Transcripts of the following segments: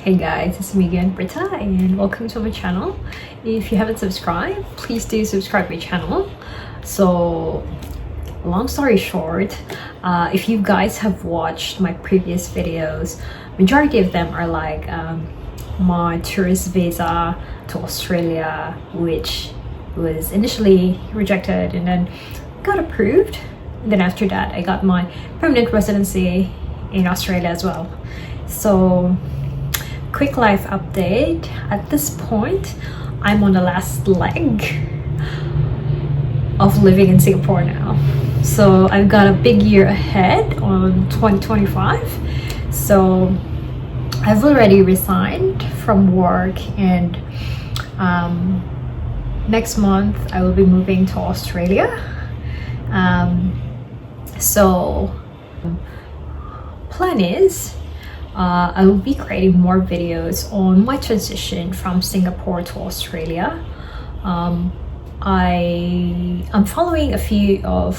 Hey guys, it's me again, Britta, and welcome to my channel. If you haven't subscribed, please do subscribe my channel. So, long story short, if you guys have watched my previous videos, majority of them are like my tourist visa to Australia, which was initially rejected and then got approved. And then after that, I got my permanent residency in Australia as well. So, quick life update. At this point, I'm on the last leg of living in Singapore now. So I've got a big year ahead on 2025. So I've already resigned from work, and next month I will be moving to Australia. So plan is I will be creating more videos on my transition from Singapore to Australia. I'm following a few of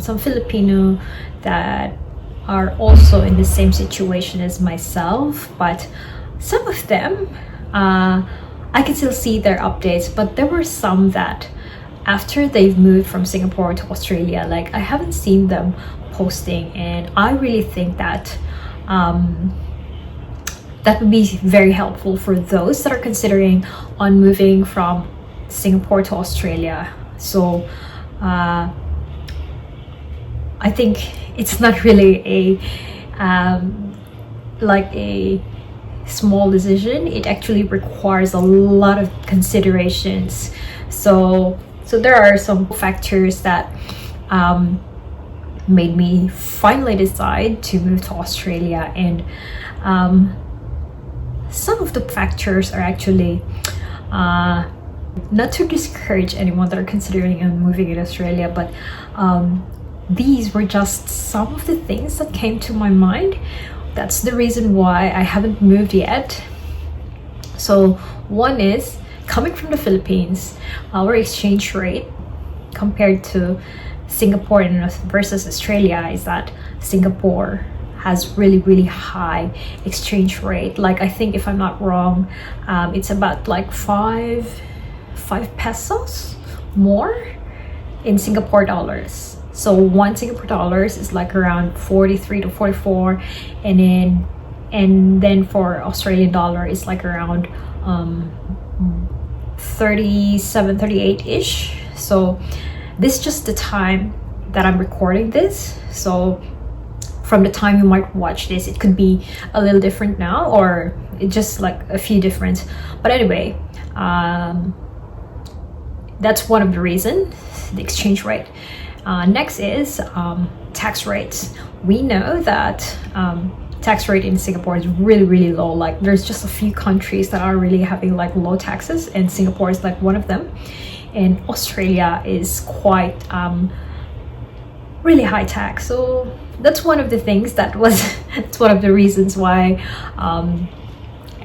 some Filipino that are also in the same situation as myself, but some of them I can still see their updates, but there were some that after they've moved from Singapore to Australia, like I haven't seen them posting, and I really think that that would be very helpful for those that are considering on moving from Singapore to Australia. So I think it's not really a like a small decision. It actually requires a lot of considerations. So there are some factors that made me finally decide to move to Australia, and some of the factors are actually not to discourage anyone that are considering moving in Australia, but these were just some of the things that came to my mind. That's the reason why I haven't moved yet. So one is, coming from the Philippines, our exchange rate compared to Singapore versus Australia is that Singapore has really high exchange rate. Like, I think if I'm not wrong, it's about like 5 pesos more in Singapore dollars. So 1 Singapore dollars is like around 43 to 44, and then for Australian dollar is like around 37, 38 ish. So this is just the time that I'm recording this. So from the time you might watch this, it could be a little different now, or it's just like a few different. But anyway, that's one of the reasons, the exchange rate. Next is tax rates. We know that tax rate in Singapore is really low. Like, there's just a few countries that are really having like low taxes, and Singapore is like one of them. And Australia is quite really high tax. So that's one of the things that was it's one of the reasons why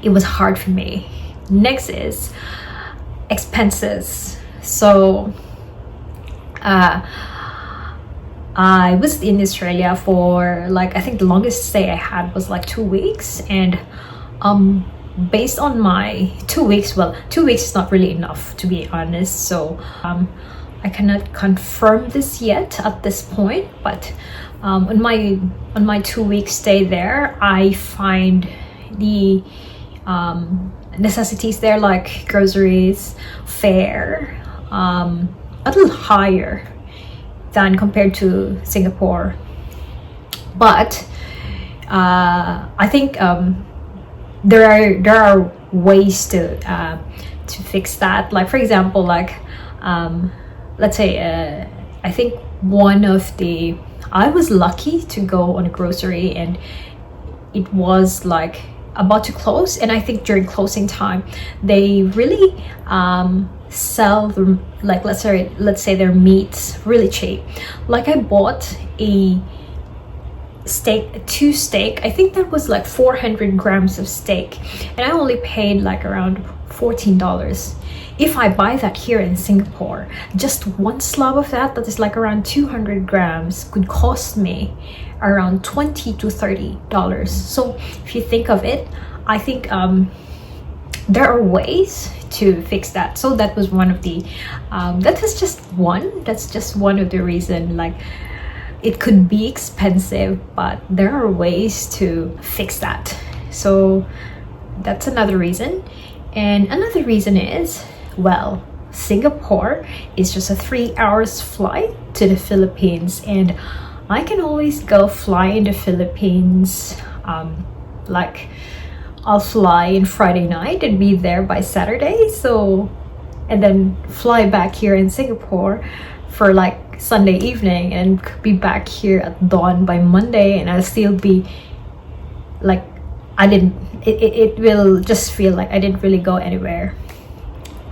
it was hard for me. Next is expenses. So I was in Australia for like, I think the longest stay I had was like 2 weeks, and based on my 2 weeks, well, 2 weeks is not really enough, to be honest. So I cannot confirm this yet at this point, but on my 2 week stay there, I find the necessities there, like groceries, fare, a little higher than compared to Singapore. But I think there are ways to fix that. Like, for example, like let's say I think I was lucky to go on a grocery, and it was like about to close, and I think during closing time they really sell them, like, let's say their meats really cheap. Like, I bought a steak, I think that was like 400 grams of steak, and I only paid like around $14. If I buy that here in Singapore, just one slab of that is like around 200 grams could cost me around $20 to $30. So if you think of it, I think there are ways to fix that. So that was one of the that's just one of the reason. Like, it could be expensive, but there are ways to fix that. So that's another reason. And another reason is, well, Singapore is just a 3 hours flight to the Philippines, and I can always go fly in the Philippines. Like, I'll fly in Friday night and be there by Saturday, so, and then fly back here in Singapore for like Sunday evening and be back here at dawn by Monday, and I'll still be like, it will just feel like I didn't really go anywhere.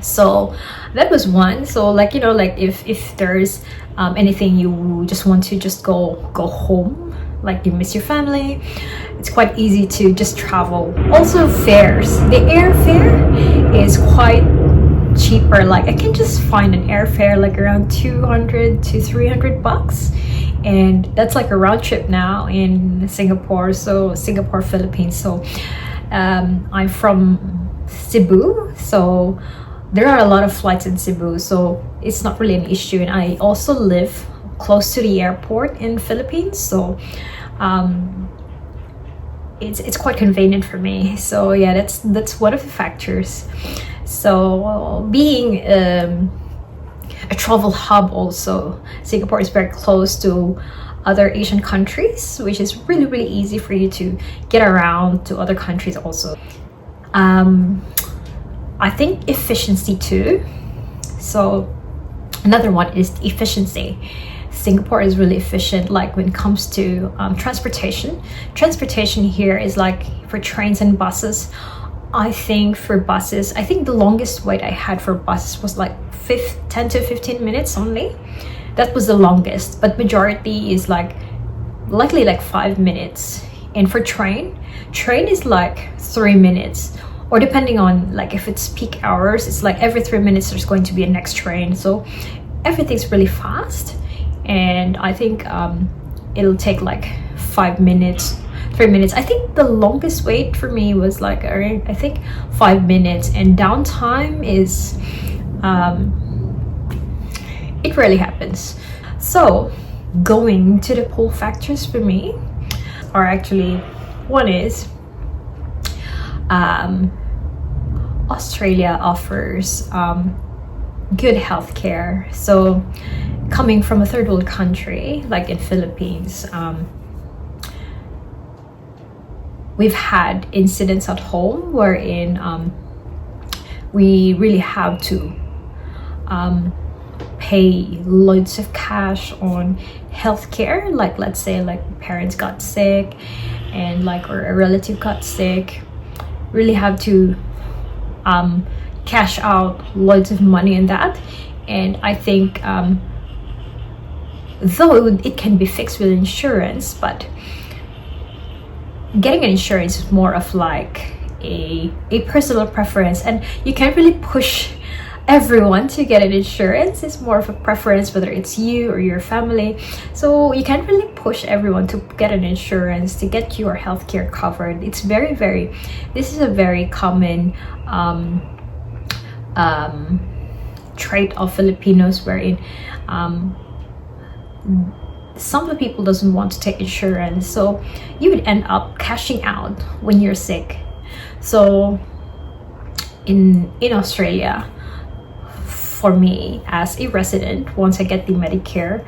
So that was one. So, like, you know, like if there's anything you just want to just go home, like you miss your family, it's quite easy to just travel. Also, fares, the airfare is quite cheaper. Like, I can just find an airfare like around 200 to 300 bucks, and that's like a round trip now in Singapore. So Singapore, Philippines. So I'm from Cebu, so there are a lot of flights in Cebu, so it's not really an issue. And I also live close to the airport in Philippines, so it's quite convenient for me. So yeah, that's one of the factors. So being a travel hub, also Singapore is very close to other Asian countries, which is really, really easy for you to get around to other countries also. I think efficiency too. So another one is efficiency. Singapore is really efficient, like when it comes to transportation. Transportation here is like for trains and buses. I think for buses, I think the longest wait I had for buses was like 10 to 15 minutes only. That was the longest, but majority is like likely like 5 minutes. And for train is like 3 minutes, or depending on, like, if it's peak hours, it's like every 3 minutes there's going to be a next train. So everything's really fast, and I think it'll take like 5 minutes, 3 minutes. I think the longest wait for me was like I think 5 minutes, and downtime is it rarely happens. So going to the pull factors for me are actually, one is Australia offers good healthcare. So coming from a third world country like in Philippines, we've had incidents at home wherein we really have to pay loads of cash on healthcare. Like, let's say like parents got sick, and like, or a relative got sick, really have to cash out loads of money in that. And I think though it can be fixed with insurance, but getting an insurance is more of like a personal preference, and you can't really push everyone to get an insurance. It's more of a preference, whether it's you or your family. So you can't really push everyone to get an insurance to get your healthcare covered. It's this is a very common trait of Filipinos, wherein some of the people doesn't want to take insurance, so you would end up cashing out when you're sick. So in Australia, for me as a resident, once I get the Medicare,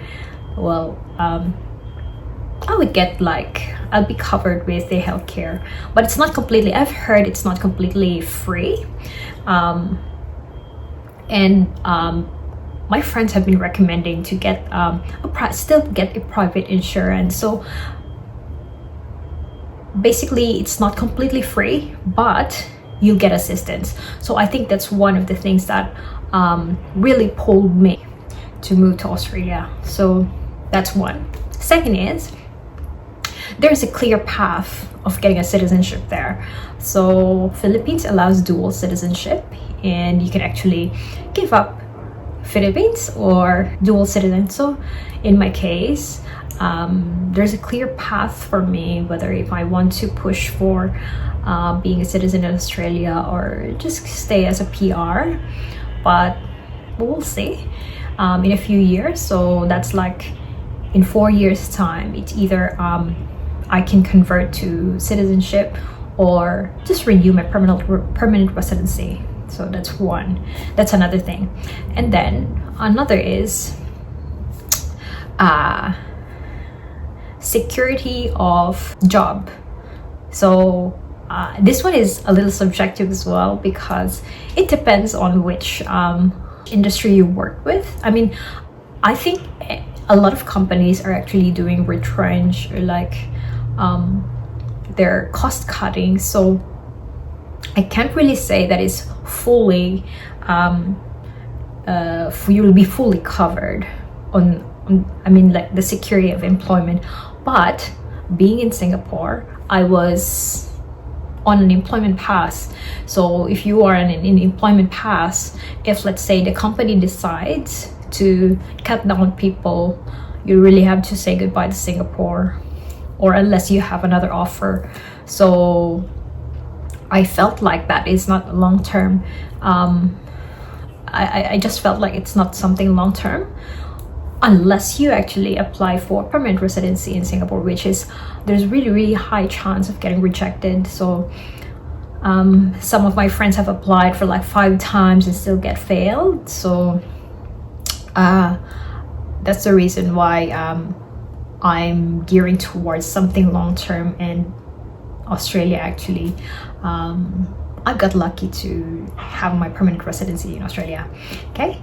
well, I would get like, I'll be covered with the healthcare, but it's not completely, I've heard it's not completely free. My friends have been recommending to get still get a private insurance. So basically it's not completely free, but you get assistance. So I think that's one of the things that really pulled me to move to Australia. So that's one. Second is, there's a clear path of getting a citizenship there. So Philippines allows dual citizenship, and you can actually give up Philippines or dual citizen. So in my case, there's a clear path for me, whether if I want to push for being a citizen in Australia or just stay as a PR. But we'll see in a few years. So that's like in 4 years time, it's either I can convert to citizenship or just renew my permanent residency. So that's one. That's another thing. And then another is security of job. So this one is a little subjective as well, because it depends on which industry you work with. I mean, I think a lot of companies are actually doing retrench, or like they're cost cutting. So I can't really say that it's fully you'll be fully covered on I mean, like the security of employment. But being in Singapore, I was on an employment pass. So if you are on an employment pass, if let's say the company decides to cut down people, you really have to say goodbye to Singapore, or unless you have another offer. So I felt like that is not long term. I just felt like it's not something long term, unless you actually apply for permanent residency in Singapore, which is there's really high chance of getting rejected. So some of my friends have applied for like 5 times and still get failed. So that's the reason why I'm gearing towards something long term. And Australia actually, I got lucky to have my permanent residency in Australia. Okay.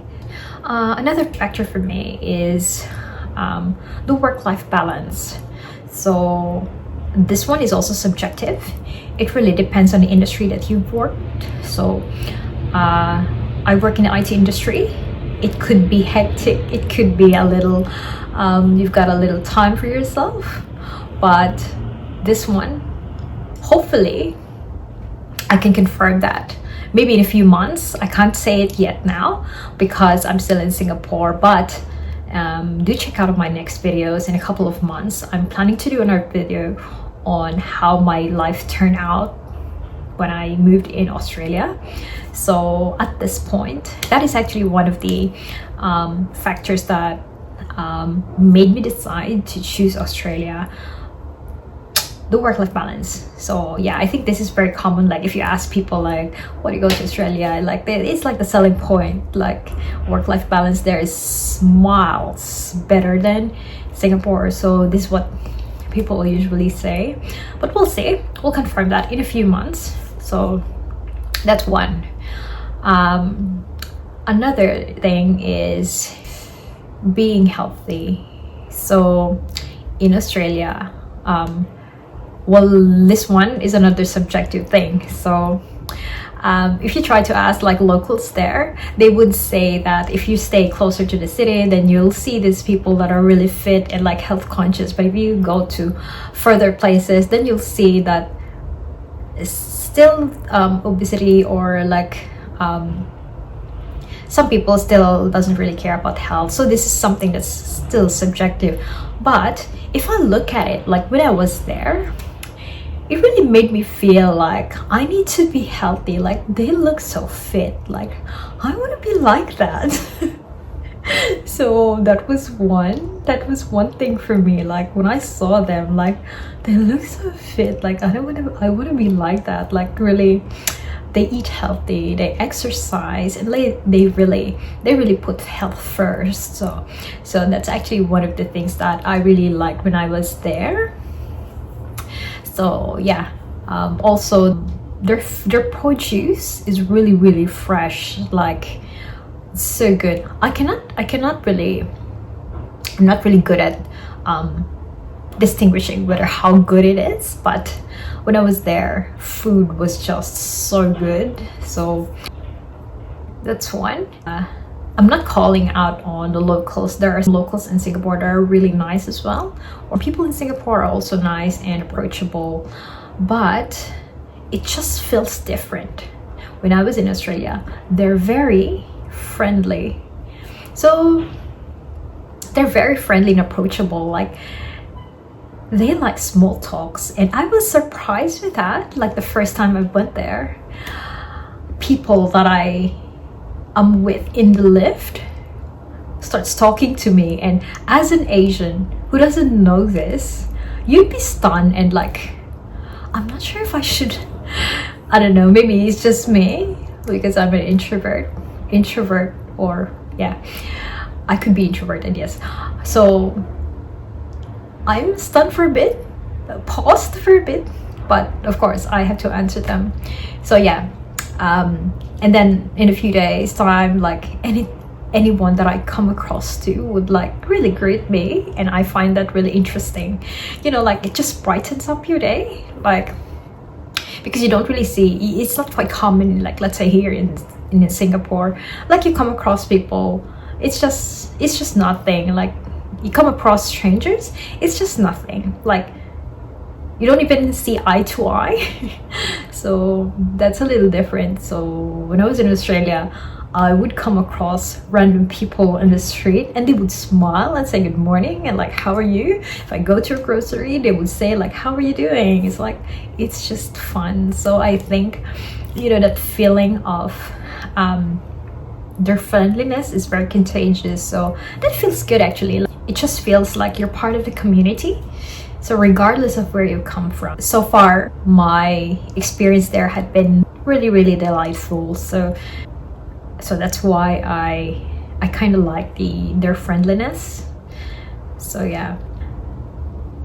Another factor for me is the work-life balance. So this one is also subjective. It really depends on the industry that you've worked. So I work in the IT industry. It could be hectic. It could be a little, you've got a little time for yourself. But this one, hopefully, I can confirm that maybe in a few months. I can't say it yet now because I'm still in Singapore, but do check out my next videos in a couple of months. I'm planning to do another video on how my life turned out when I moved in Australia. So at this point, that is actually one of the factors that made me decide to choose Australia. The work-life balance. So yeah, I think this is very common. Like if you ask people like, why do you go to Australia, like it's like the selling point. Like work-life balance there is miles better than Singapore. So this is what people usually say, but we'll see. We'll confirm that in a few months. So that's one. Another thing is being healthy. So in Australia, well, this one is another subjective thing. So if you try to ask like locals there, they would say that if you stay closer to the city, then you'll see these people that are really fit and like health conscious. But if you go to further places, then you'll see that still obesity, or like some people still doesn't really care about health. So this is something that's still subjective. But if I look at it, like when I was there, it really made me feel like I need to be healthy. Like they look so fit, like I want to be like that. So that was one thing for me. Like when I saw them, like they look so fit, like I want to be like that. Like really, they eat healthy, they exercise, and they really put health first. So that's actually one of the things that I really liked when I was there. So yeah, also their produce is really fresh, like so good. I'm not really good at distinguishing whether how good it is, but when I was there, food was just so good. So that's one. I'm not calling out on the locals. There are locals in Singapore that are really nice as well, or people in Singapore are also nice and approachable, but it just feels different. When I was in Australia, they're very friendly. So they're very friendly and approachable. Like they like small talks, and I was surprised with that. Like the first time I went there, people that I am with in the lift starts talking to me, and as an Asian who doesn't know this, you'd be stunned and like, I'm not sure if I should, I don't know, maybe it's just me because I'm an introvert, or yeah, I could be introverted, yes. So I'm stunned for a bit, paused for a bit, but of course I have to answer them. So yeah, and then in a few days time, like anyone that I come across to would like really greet me, and I find that really interesting. You know, like it just brightens up your day, like because you don't really see, it's not quite common, like let's say here in Singapore, like you come across people, it's just nothing. Like you come across strangers, it's just nothing, like you don't even see eye to eye. So that's a little different. So when I was in Australia, I would come across random people in the street, and they would smile and say good morning and like, how are you? If I go to a grocery, they would say like, how are you doing? It's like, it's just fun. So I think, you know, that feeling of their friendliness is very contagious. So that feels good actually. It just feels like you're part of the community. So regardless of where you come from, so far my experience there had been really, really delightful. So that's why I kind of like their friendliness. So yeah,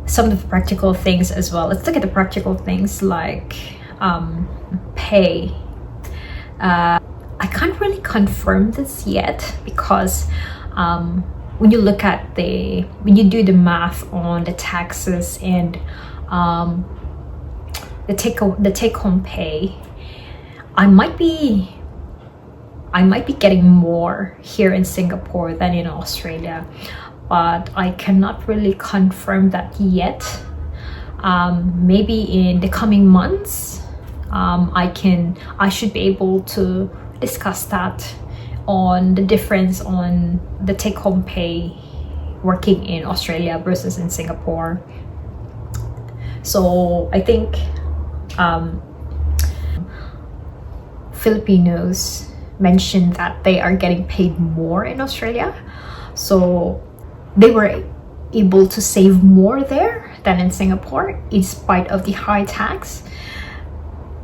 some of the practical things as well. Let's look at the practical things like pay. I can't really confirm this yet because when you look at when you do the math on the taxes and the take-home pay, I might be getting more here in Singapore than in Australia, but I cannot really confirm that yet. Maybe in the coming months, I should be able to discuss that on the difference on the take-home pay working in Australia versus in Singapore. So I think Filipinos mentioned that they are getting paid more in Australia, so they were able to save more there than in Singapore in spite of the high tax,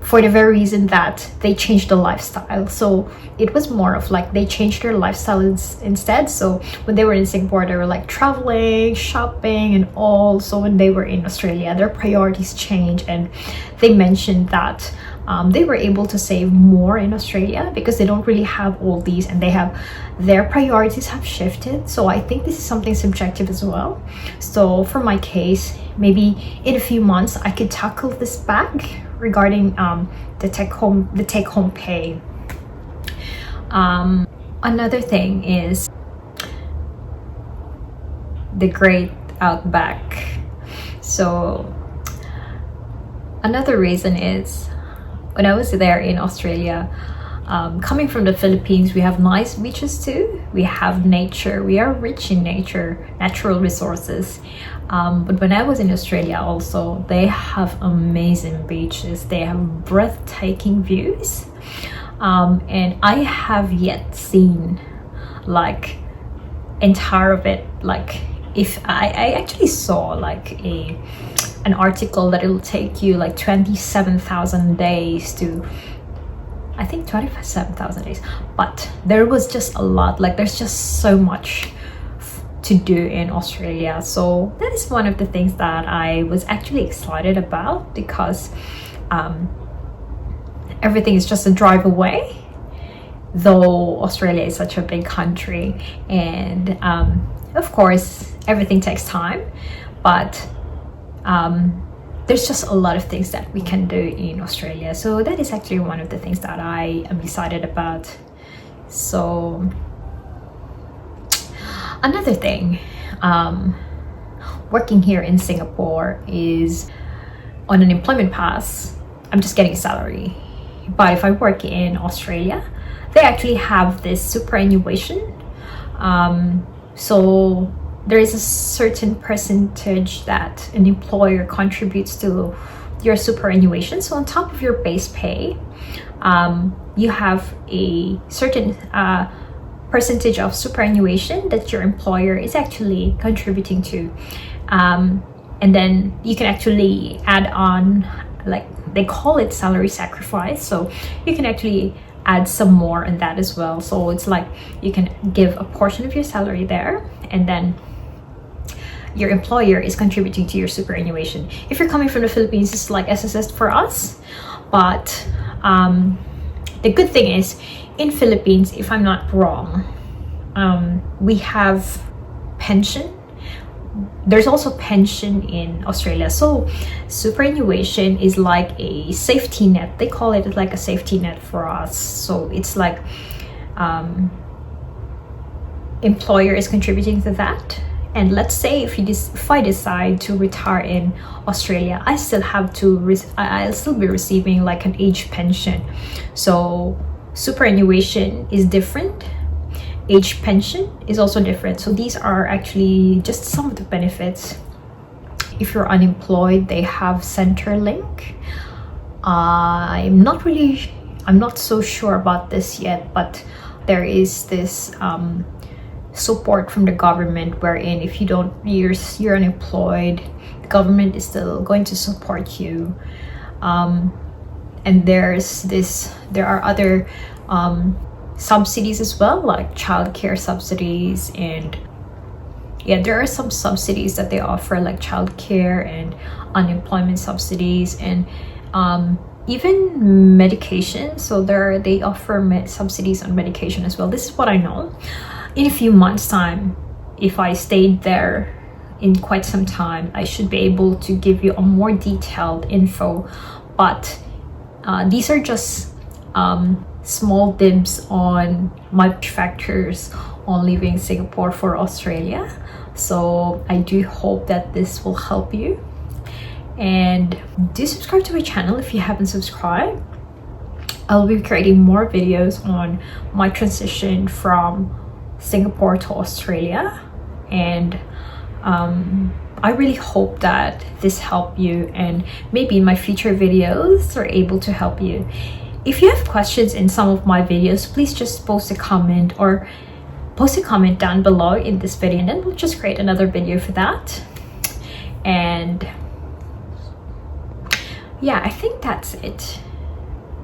for the very reason that they changed the lifestyle. So it was more of like they changed their lifestyle instead. So when they were in Singapore, they were like traveling, shopping and all. So when they were in Australia, their priorities changed, and they mentioned that they were able to save more in Australia because they don't really have all these, and their priorities have shifted. So I think this is something subjective as well. So for my case, maybe in a few months I could tackle this back regarding the take-home pay. Another thing is the Great Outback. So another reason is when I was there in Australia, coming from the Philippines, we have nice beaches too. We have nature. We are rich in nature, natural resources. But when I was in Australia also, they have amazing beaches. They have breathtaking views. And I have yet seen like entire of it. Like if I actually saw like an article that it'll take you like 27,000 days to, I think 27,000 days, but there was just a lot, like there's just so much to do in Australia. So that is one of the things that I was actually excited about, because everything is just a drive away, though Australia is such a big country, and of course everything takes time, but there's just a lot of things that we can do in Australia. So that is actually one of the things that I am excited about. So another thing, working here in Singapore is on an employment pass, I'm just getting a salary. But if I work in Australia, they actually have this superannuation. So there is a certain percentage that an employer contributes to your superannuation. So on top of your base pay, you have a certain percentage of superannuation that your employer is actually contributing to, and then you can actually add on, like they call it salary sacrifice, so you can actually add some more on that as well. So it's like you can give a portion of your salary there, and then your employer is contributing to your superannuation. If you're coming from the Philippines, it's like SSS for us, but the good thing is in Philippines, if I'm not wrong, we have pension. There's also pension in Australia. So superannuation is like a safety net. They call it like a safety net for us. So it's like employer is contributing to that. And let's say if I decide to retire in Australia, I still have to I'll still be receiving like an age pension. So superannuation is different, age pension is also different. So these are actually just some of the benefits. If you're unemployed, they have Centrelink. I'm not so sure about this yet, but there is this support from the government wherein if you're unemployed, the government is still going to support you. And there are other subsidies as well, like childcare subsidies, and yeah, there are some subsidies that they offer, like childcare and unemployment subsidies, and even medication. So they offer subsidies on medication as well. This is what I know. In a few months' time, if I stayed there in quite some time, I should be able to give you a more detailed info. But these are just small dibs on my factors on leaving Singapore for Australia. So I do hope that this will help you, and do subscribe to my channel if you haven't subscribed. I'll be creating more videos on my transition from Singapore to Australia, and I really hope that this helped you, and maybe in my future videos are able to help you. If you have questions in some of my videos, please just post a comment down below in this video, and then we'll just create another video for that. And yeah, I think that's it.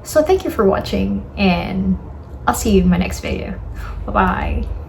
So thank you for watching, and I'll see you in my next video. Bye bye.